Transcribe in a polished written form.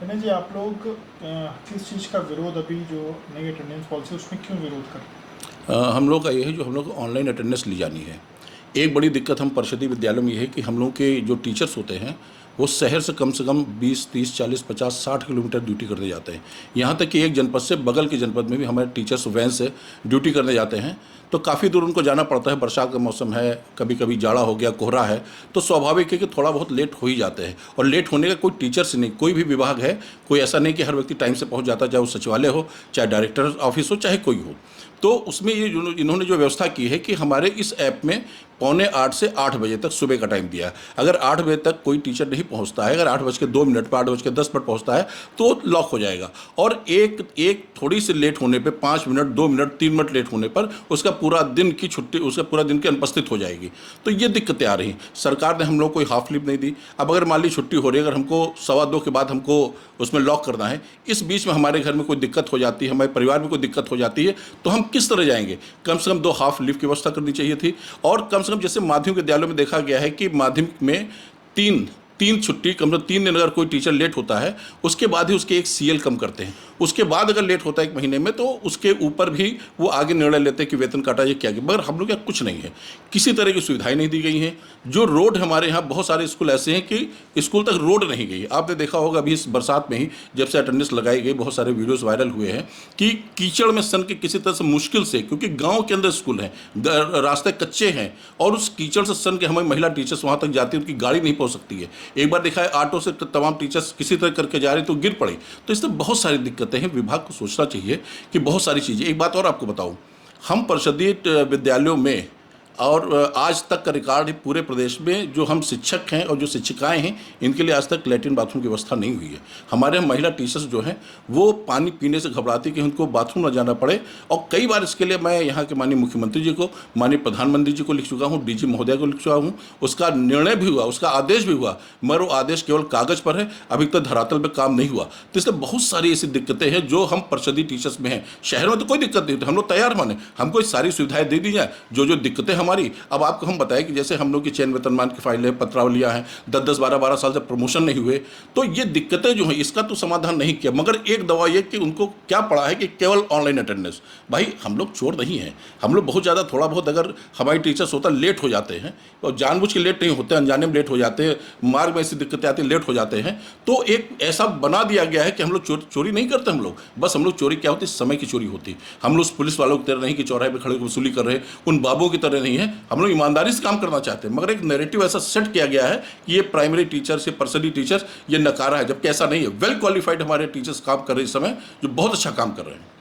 यानी जी आप लोग किस चीज़ का विरोध अभी जो नई अटेंडेंस पॉलिसी उसमें क्यों विरोध कर रहे हैं? हम लोग का ये है जो हम लोग को ऑनलाइन अटेंडेंस ली जानी है। एक बड़ी दिक्कत हम परिषदीय विद्यालयों में ये है कि हम लोग के जो टीचर्स होते हैं वो शहर से कम 20, 30, 40, 50, 60 किलोमीटर ड्यूटी करने जाते हैं। यहाँ तक कि एक जनपद से बगल के जनपद में भी हमारे टीचर्स वैन से ड्यूटी करने जाते हैं, तो काफ़ी दूर उनको जाना पड़ता है। बरसात का मौसम है, कभी कभी जाड़ा हो गया, कोहरा है, तो स्वाभाविक है कि थोड़ा बहुत लेट हो ही जाते हैं। और लेट होने का कोई टीचर से नहीं, कोई भी विभाग है, कोई ऐसा नहीं कि हर व्यक्ति टाइम से पहुँच जाता है, चाहे वो सचिवालय हो, चाहे डायरेक्टर ऑफिस हो, चाहे कोई हो। तो उसमें ये इन्होंने जो व्यवस्था की है कि हमारे इस ऐप में 7:45 से 8 बजे तक सुबह का टाइम दिया है। अगर 8 बजे तक कोई टीचर नहीं पहुंचता है, अगर 8:02 पर 8:10 पहुंचता है तो लॉक हो जाएगा। और एक थोड़ी सी लेट होने पे 5 मिनट, 2 मिनट, 3 मिनट लेट होने पर उसका पूरा दिन की छुट्टी, उसका पूरा दिन की अनुपस्थित हो जाएगी। तो ये दिक्कतें आ रही हैं। सरकार ने हम लोग कोई हाफ लीव नहीं दी। अब अगर मान ली छुट्टी हो रही है, अगर हमको 2:15 के बाद हमको उसमें लॉक करना है, इस बीच में हमारे घर में कोई दिक्कत हो जाती है, हमारे परिवार में कोई दिक्कत हो जाती है, तो हम किस तरह जाएंगे? कम से कम 2 हाफ लीव की व्यवस्था करनी चाहिए थी। और कम से कम जैसे माध्यमिक विद्यालयों में देखा गया है कि माध्यमिक में तीन तीन छुट्टी, कम से कम 3 दिन अगर कोई टीचर लेट होता है उसके बाद ही उसके एक सीएल कम करते हैं। उसके बाद अगर लेट होता है 1 महीने में तो उसके ऊपर भी वो आगे निर्णय लेते हैं कि वेतन काटा या क्या गया। मगर हम लोग यहाँ कुछ नहीं है, किसी तरह की सुविधाएं नहीं दी गई हैं। जो रोड हमारे यहाँ, बहुत सारे स्कूल ऐसे हैं कि स्कूल तक रोड नहीं गई। आपने देखा होगा अभी इस बरसात में ही जब से अटेंडेंस लगाई गई, बहुत सारे वीडियोस वायरल हुए हैं कि कीचड़ में सन के किसी तरह से मुश्किल से, क्योंकि गांव के अंदर स्कूल हैं, रास्ते कच्चे हैं, और उस कीचड़ से सन के हमारी महिला टीचर्स वहाँ तक जाती है, उनकी गाड़ी नहीं पहुँच सकती है। एक बार देखा है ऑटो से तमाम टीचर्स किसी तरह करके जा रहे तो गिर पड़े। तो इसमें बहुत सारी दिक्कतें हैं। विभाग को सोचना चाहिए कि बहुत सारी चीज़ें। एक बात और आपको बताऊं, हम परिषदीय विद्यालयों में और आज तक का रिकॉर्ड है पूरे प्रदेश में, जो हम शिक्षक हैं और जो शिक्षिकाएं हैं, इनके लिए आज तक लैट्रिन बाथरूम की व्यवस्था नहीं हुई है। हमारे महिला टीचर्स जो हैं वो पानी पीने से घबराती कि उनको बाथरूम न जाना पड़े। और कई बार इसके लिए मैं यहाँ के माननीय मुख्यमंत्री जी को, माननीय प्रधानमंत्री जी को लिख चुका हूँ, डीजी महोदय को लिख चुका हूँ। उसका निर्णय भी हुआ, उसका आदेश भी हुआ, मगर वो आदेश केवल कागज़ पर है, अभी तक धरातल पर काम नहीं हुआ। तो इसलिए बहुत सारी ऐसी दिक्कतें हैं जो हम परिषदीय टीचर्स में हैं। शहर में तो कोई दिक्कत नहीं, तो हम लोग तैयार माने, हमको सारी सुविधाएं दे दी जाए। जो दिक्कतें हमारी, अब आपको हम बताएं कि जैसे हम लोग की चयन वेतनमान की फाइलें, पत्रावलियां हैं, 10-10, 12-12 साल से प्रमोशन नहीं हुए, तो ये दिक्कतें जो हैं इसका तो समाधान नहीं किया। मगर एक दवा ये कि उनको क्या पड़ा है कि केवल ऑनलाइन अटेंडेंस। भाई हम लोग चोर नहीं हैं, हम लोग बहुत ज़्यादा, थोड़ा बहुत अगर हमारी टीचर्स होता लेट हो जाते हैं, और जानबूझ के लेट नहीं होते, अनजाने में लेट हो जाते हैं, मार्ग में ऐसी दिक्कतें आती हैं, लेट हो जाते हैं, तो एक ऐसा बना दिया गया है कि हम लोग चोरी नहीं करते। हम लोग बस, हम लोग चोरी क्या होती है, समय की चोरी होती है। हम लोग पुलिस वालों की तरह नहीं कि चौराहे पर खड़े वसूली कर रहे हैं, उन बाबुओं की तरह नहीं है। हम लोग ईमानदारी से काम करना चाहते हैं, मगर एक नैरेटिव ऐसा सेट किया गया है कि ये प्राइमरी टीचर्स, ये पर्सनली टीचर्स ये नकारा है, जबकि ऐसा नहीं है। वेल क्वालिफाइड हमारे टीचर्स काम कर रहे हैं इस समय, जो बहुत अच्छा काम कर रहे हैं।